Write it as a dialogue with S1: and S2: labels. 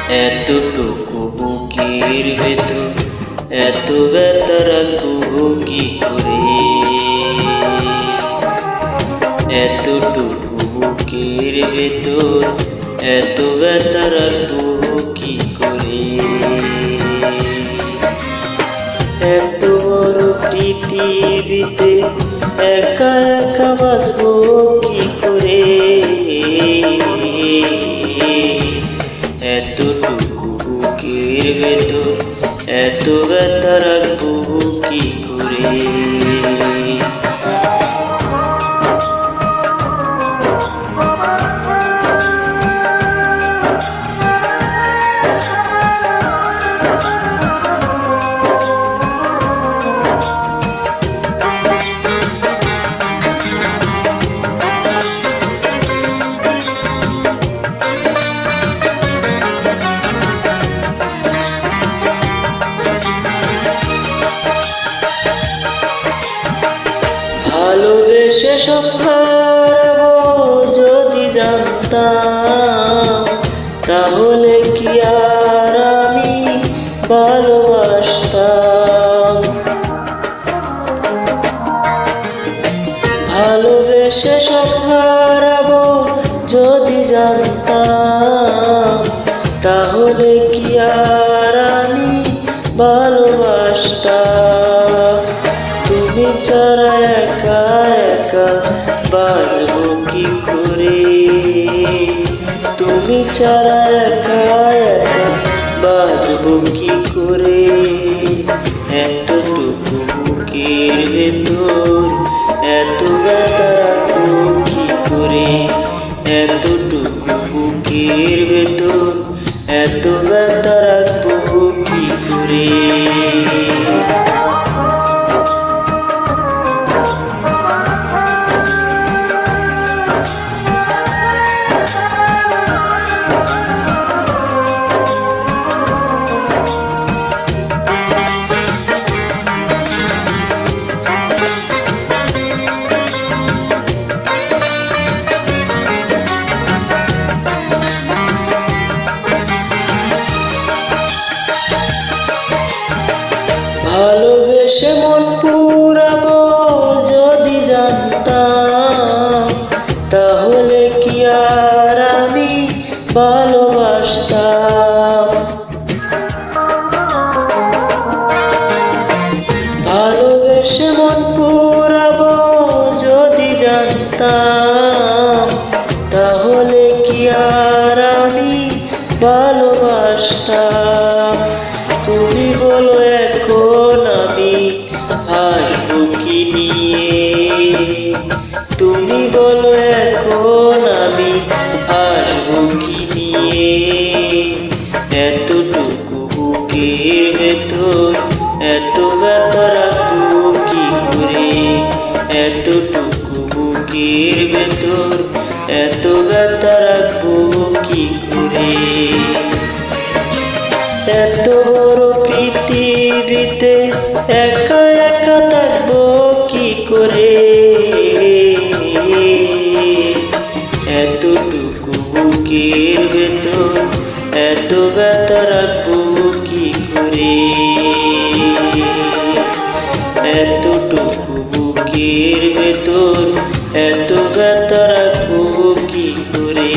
S1: এতটুকু বুকের ভেতর এত ব্যথা রাখবো কি করে? এতটুকু বুকের ভেতর এত ব্যথা রাখবো কি করে? এত বড় পৃথিবীতে একা একা বাঁচবো কি করে? এতটুকু বুকের ভেতর এত ব্যথা রাখবো কি করে? ভালোবেসে সব হারাবো যদি জানতাম, তাহলে কি আর আমি ভালোবাসতাম? ভালোবেসে সব হারাবো যদি জানতাম, তাহলে কি আর আমি ভালোবাসতাম? তুমি ছাড়া একা একা বাঁচবো কি করে? তুমি ছাড়া একা একা বাঁচবো কি করে? এতটুকু বুকের ভেতর এত ব্যথা রাখবো কি করে? এতটুকু বুকের ভেতর এত ব্যথা রাখবো কি করে? ভালোবেসে মন পুরাবো যদি জানতাম, তাহলে কি আর আমি ভালোবাসতাম? ভালোবেসে মন পুরাবো যদি জানতাম, তাহলে কি আর আমি ভালোবাসতাম? তুমি বলো এখন আমি হাসবো কি নিয়ে? তুমি বলো এখন আমি হাসবো কি নিয়ে? এতটুকু বুকের ভেতর এত ব্যথা রাখবো কি করে? এতটুকু বুকের ভেতর এত ব্যথা রাখবো কি করে? এত বড় পৃথিবীতে একা একা থাকবো কি করে? এতটুকু বুকের ভেতর এত ব্যথা রাখবো কি করে? এতটুকু বুকের ভেতর এত ব্যথা রাখবো কি করে?